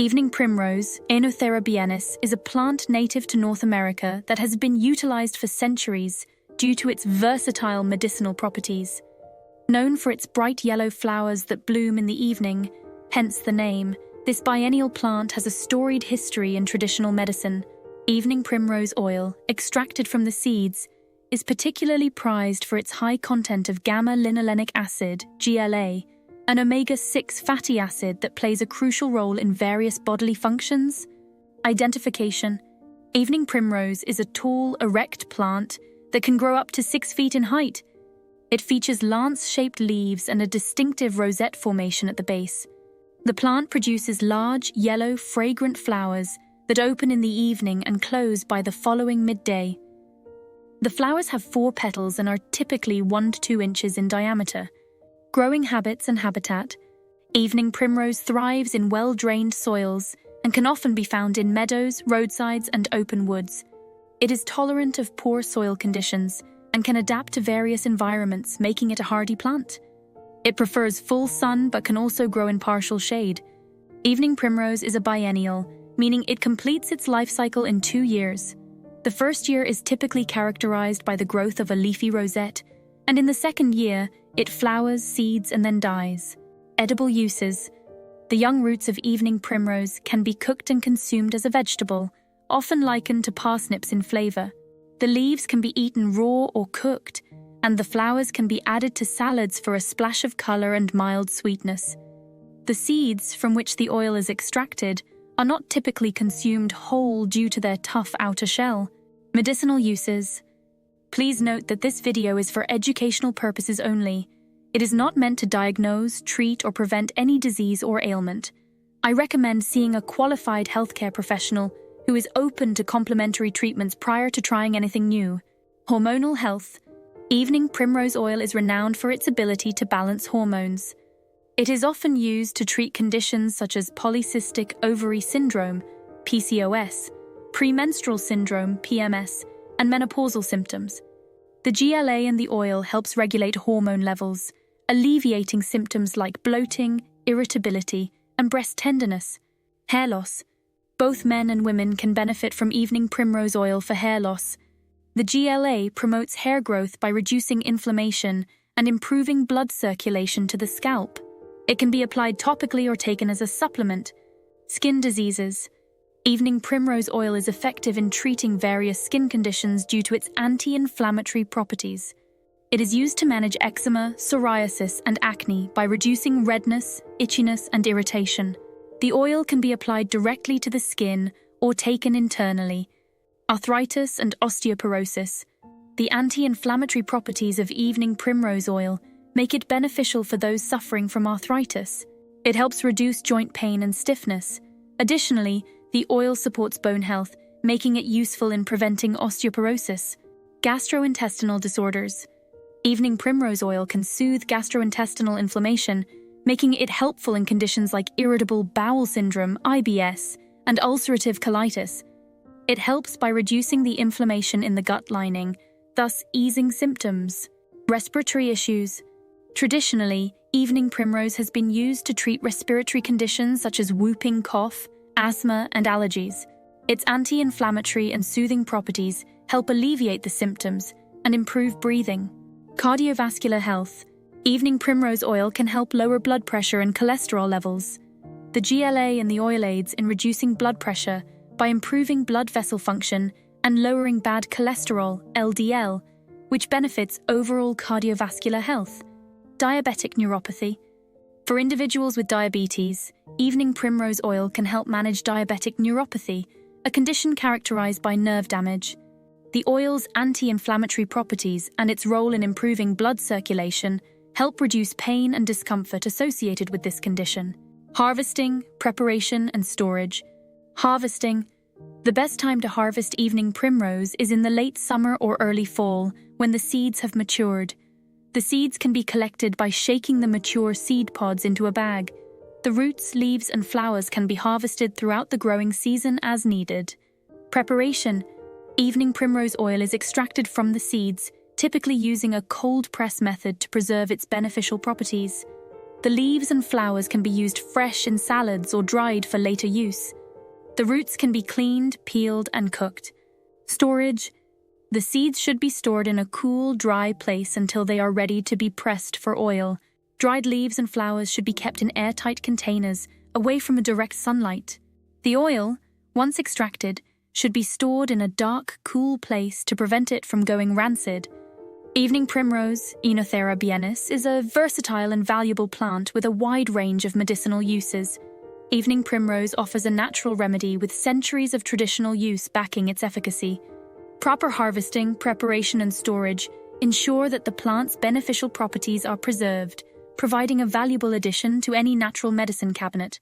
Evening primrose, Unauthorized, is a plant native to North America that has been utilized for centuries due to its versatile medicinal properties. Known for its bright yellow flowers that bloom in the evening, hence the name, this biennial plant has a storied history in traditional medicine. Evening primrose oil, extracted from the seeds, is particularly prized for its high content of gamma-linolenic acid, GLA, an omega-6 fatty acid that plays a crucial role in various bodily functions. Identification. Evening primrose is a tall, erect plant that can grow up to 6 feet in height. It features lance-shaped leaves and a distinctive rosette formation at the base. The plant produces large, yellow, fragrant flowers that open in the evening and close by the following midday. The flowers have 4 petals and are typically 1 to 2 inches in diameter. Growing habits and habitat. Evening primrose thrives in well-drained soils and can often be found in meadows, roadsides, and open woods. It is tolerant of poor soil conditions and can adapt to various environments, making it a hardy plant. It prefers full sun but can also grow in partial shade. Evening primrose is a biennial, meaning it completes its life cycle in 2 years. The first year is typically characterized by the growth of a leafy rosette, and in the second year, it flowers, seeds, and then dies. Edible uses. The young roots of evening primrose can be cooked and consumed as a vegetable, often likened to parsnips in flavor. The leaves can be eaten raw or cooked, and the flowers can be added to salads for a splash of color and mild sweetness. The seeds, from which the oil is extracted, are not typically consumed whole due to their tough outer shell. Medicinal uses. Please note that this video is for educational purposes only. It is not meant to diagnose, treat, or prevent any disease or ailment. I recommend seeing a qualified healthcare professional who is open to complementary treatments prior to trying anything new. Hormonal health. Evening primrose oil is renowned for its ability to balance hormones. It is often used to treat conditions such as polycystic ovary syndrome, PCOS, premenstrual syndrome, PMS, and menopausal symptoms. The GLA in the oil helps regulate hormone levels, alleviating symptoms like bloating, irritability, and breast tenderness. Hair loss. Both men and women can benefit from evening primrose oil for hair loss. The GLA promotes hair growth by reducing inflammation and improving blood circulation to the scalp. It can be applied topically or taken as a supplement. Skin diseases. Evening primrose oil is effective in treating various skin conditions due to its anti-inflammatory properties. It is used to manage eczema, psoriasis, and acne by reducing redness, itchiness, and irritation. The oil can be applied directly to the skin or taken internally. Arthritis and osteoporosis. The anti-inflammatory properties of evening primrose oil make it beneficial for those suffering from arthritis. It helps reduce joint pain and stiffness. Additionally, the oil supports bone health, making it useful in preventing osteoporosis. Gastrointestinal disorders. Evening primrose oil can soothe gastrointestinal inflammation, making it helpful in conditions like irritable bowel syndrome, IBS, and ulcerative colitis. It helps by reducing the inflammation in the gut lining, thus easing symptoms. Respiratory issues. Traditionally, evening primrose has been used to treat respiratory conditions such as whooping cough, asthma, and allergies. Its anti-inflammatory and soothing properties help alleviate the symptoms and improve breathing. Cardiovascular health. Evening primrose oil can help lower blood pressure and cholesterol levels. The GLA in the oil aids in reducing blood pressure by improving blood vessel function and lowering bad cholesterol, LDL, which benefits overall cardiovascular health. Diabetic neuropathy. For individuals with diabetes, evening primrose oil can help manage diabetic neuropathy, a condition characterized by nerve damage. The oil's anti-inflammatory properties and its role in improving blood circulation help reduce pain and discomfort associated with this condition. Harvesting, preparation, and storage. Harvesting. The best time to harvest evening primrose is in the late summer or early fall, when the seeds have matured. The seeds can be collected by shaking the mature seed pods into a bag. The roots, leaves, and flowers can be harvested throughout the growing season as needed. Preparation. Evening primrose oil is extracted from the seeds, typically using a cold press method to preserve its beneficial properties. The leaves and flowers can be used fresh in salads or dried for later use. The roots can be cleaned, peeled, and cooked. Storage. The seeds should be stored in a cool, dry place until they are ready to be pressed for oil. Dried leaves and flowers should be kept in airtight containers, away from direct sunlight. The oil, once extracted, should be stored in a dark, cool place to prevent it from going rancid. Evening Primrose, Unauthorized, is a versatile and valuable plant with a wide range of medicinal uses. Evening Primrose offers a natural remedy with centuries of traditional use backing its efficacy. Proper harvesting, preparation, and storage ensure that the plant's beneficial properties are preserved, providing a valuable addition to any natural medicine cabinet.